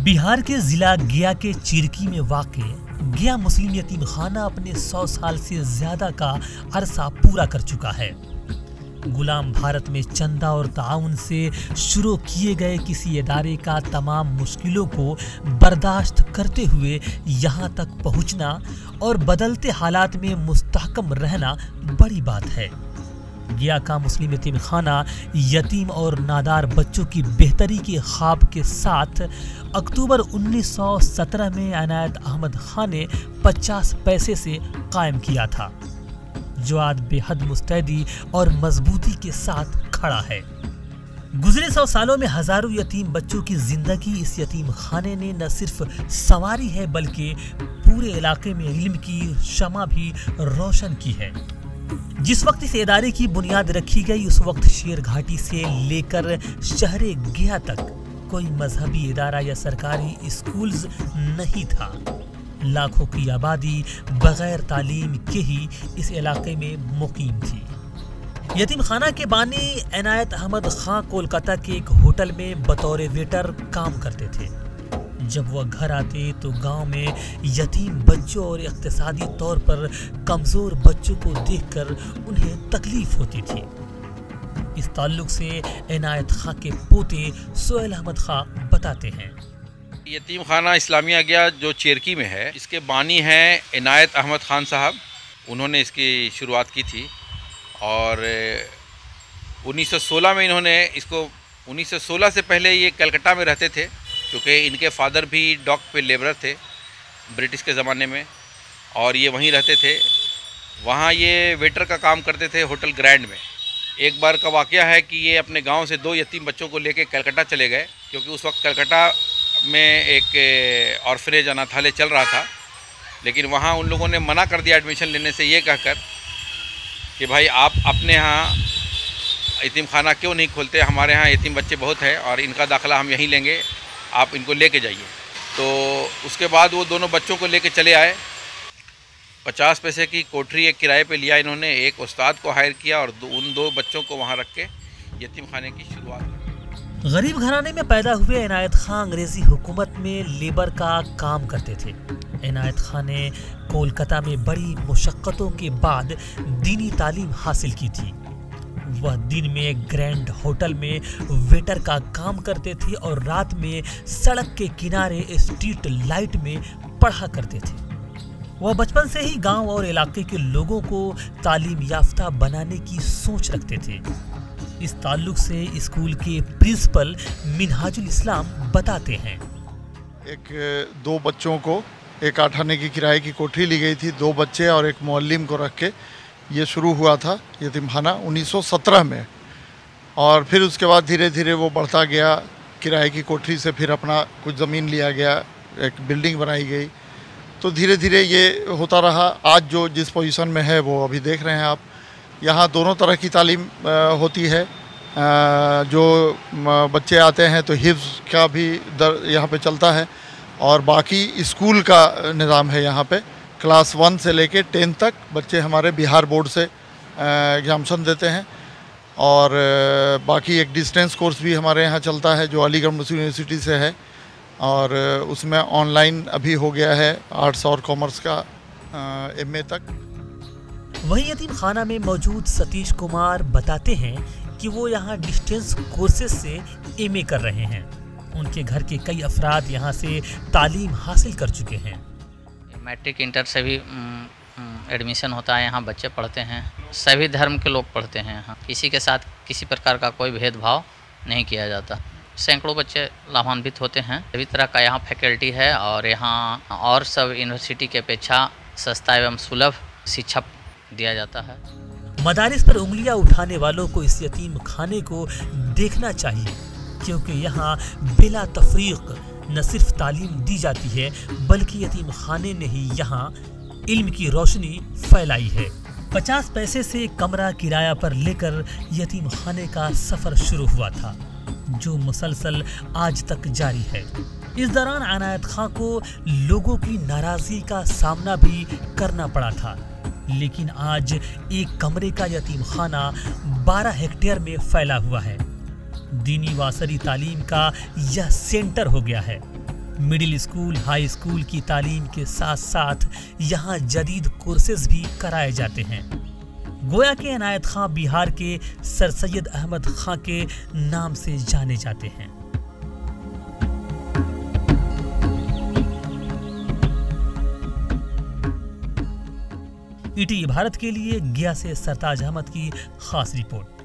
बिहार के जिला गया के चिरकी में वाक़ गया मुस्लिम यतीम खाना अपने 100 साल से ज्यादा का अरसा पूरा कर चुका है। गुलाम भारत में चंदा और ताउन से शुरू किए गए किसी इदारे का तमाम मुश्किलों को बर्दाश्त करते हुए यहाँ तक पहुँचना और बदलते हालात में मुस्तहकम रहना बड़ी बात है। गया का मुस्लिम यतीम खाना यतीम और नादार बच्चों की बेहतरी के ख्वाब के साथ अक्टूबर 1917 में इनायत अहमद खान ने 50 पैसे से कायम किया था, जो आज बेहद मुस्तैदी और मजबूती के साथ खड़ा है। गुजरे 100 सालों में हजारों यतीम बच्चों की जिंदगी इस यतीम खाने ने न सिर्फ संवारी है बल्कि पूरे इलाके में इल्म की शमा भी रोशन की है। जिस वक्त इस इदारे की बुनियाद रखी गई उस वक्त शेर घाटी से लेकर शहरे गया तक कोई मजहबी इदारा या सरकारी स्कूल्स नहीं था। लाखों की आबादी बगैर तालीम के ही इस इलाके में मुकीम थी। यतीम खाना के बानी इनायत अहमद खान कोलकाता के एक होटल में बतौर वेटर काम करते थे। जब वह घर आते तो गांव में यतीम बच्चों और इक्तिसादी तौर पर कमजोर बच्चों को देखकर उन्हें तकलीफ होती थी। इस ताल्लुक से इनायत खां के पोते सोहेल अहमद खां बताते हैं। यतीम खाना इस्लामिया गया जो चेरकी में है, इसके बानी हैं इनायत अहमद खान साहब। उन्होंने इसकी शुरुआत की थी और 1916 में इन्होंने इसको 1916 से पहले ये कलकत्ता में रहते थे, क्योंकि इनके फादर भी डॉक पे लेबर थे ब्रिटिश के ज़माने में और ये वहीं रहते थे। वहाँ ये वेटर का काम करते थे होटल ग्रैंड में। एक बार का वाक़या है कि ये अपने गांव से 2 यतीम बच्चों को लेके कलकत्ता चले गए, क्योंकि उस वक्त कलकत्ता में एक ऑर्फनेज अनाथालय चल रहा था। लेकिन वहाँ उन लोगों ने मना कर दिया एडमिशन लेने से, ये कहकर कि भाई आप अपने यहाँ यतीम खाना क्यों नहीं खोलते, हमारे यहाँ यतीम बच्चे बहुत हैं और इनका दाखिला हम यहीं लेंगे, आप इनको लेके जाइए। तो उसके बाद वो दोनों बच्चों को लेके चले आए। 50 पैसे की कोठरी एक किराए पे लिया इन्होंने, एक उस्ताद को हायर किया और उन 2 बच्चों को वहाँ रख के यतीम खाने की शुरुआत की। गरीब घराने में पैदा हुए इनायत खां अंग्रेजी हुकूमत में लेबर का काम करते थे। इनायत खान ने कोलकाता में बड़ी मुशक्क़तों के बाद दीनी तालीम हासिल की थी। वह दिन में ग्रैंड होटल में वेटर का काम करते थे और रात में सड़क के किनारे स्ट्रीट लाइट में पढ़ा करते थे। वह बचपन से ही गांव और इलाके के लोगों को तालीम याफ्ता बनाने की सोच रखते थे। इस ताल्लुक से स्कूल के प्रिंसिपल मिनहाजुल इस्लाम बताते हैं। 2 बच्चों को एक 8 आने की किराए की कोठरी ली गई थी, 2 बच्चे और एक मुअल्लिम को रख के ये शुरू हुआ था यतीम खाना 1917 में। और फिर उसके बाद धीरे धीरे वो बढ़ता गया। किराए की कोठरी से फिर अपना कुछ ज़मीन लिया गया, एक बिल्डिंग बनाई गई, तो धीरे धीरे ये होता रहा। आज जो जिस पोजीशन में है वो अभी देख रहे हैं आप। यहाँ दोनों तरह की तालीम होती है। जो बच्चे आते हैं तो हिफ्ज़ का भी यहाँ पे चलता है और बाकी स्कूल का निज़ाम है। यहाँ पे क्लास 1 से लेके 10 तक बच्चे हमारे बिहार बोर्ड से एग्जामिशन देते हैं और बाकी एक डिस्टेंस कोर्स भी हमारे यहाँ चलता है जो अलीगढ़ मुस्लिम यूनिवर्सिटी से है और उसमें ऑनलाइन अभी हो गया है आर्ट्स और कॉमर्स का MA तक। वहीं यतीम खाना में मौजूद सतीश कुमार बताते हैं कि वो यहाँ डिस्टेंस कोर्सेज से MA कर रहे हैं। उनके घर के कई अफराद यहाँ से तालीम हासिल कर चुके हैं। मैट्रिक इंटर से भी एडमिशन होता है, यहाँ बच्चे पढ़ते हैं। सभी धर्म के लोग पढ़ते हैं यहाँ, किसी के साथ किसी प्रकार का कोई भेदभाव नहीं किया जाता। सैकड़ों बच्चे लाभान्वित होते हैं। सभी तरह का यहाँ फैकल्टी है और यहाँ और सब यूनिवर्सिटी के अपेक्षा सस्ता एवं सुलभ शिक्षा दिया जाता है। मदारिस पर उंगलियां उठाने वालों को इस यतीम खाने को देखना चाहिए, क्योंकि यहाँ बिला तफरीक न सिर्फ तालीम दी जाती है बल्कि यतीम खाने ने ही यहाँ इल्म की रोशनी फैलाई है। 50 पैसे से कमरा किराया पर लेकर यतीम खाने का सफर शुरू हुआ था, जो मुसलसल आज तक जारी है। इस दौरान इनायत खां को लोगों की नाराजगी का सामना भी करना पड़ा था, लेकिन आज एक कमरे का यतीम खाना 12 हेक्टेयर में फैला हुआ है। दीनी वासरी तालीम का यह सेंटर हो गया है। मिडिल स्कूल, हाई स्कूल की तालीम के साथ साथ यहाँ जदीद कोर्सेज भी कराए जाते हैं। गोया के इनायत खां बिहार के सर सैयद अहमद खां के नाम से जाने जाते हैं। ईटीवी भारत के लिए गया से सरताज अहमद की खास रिपोर्ट।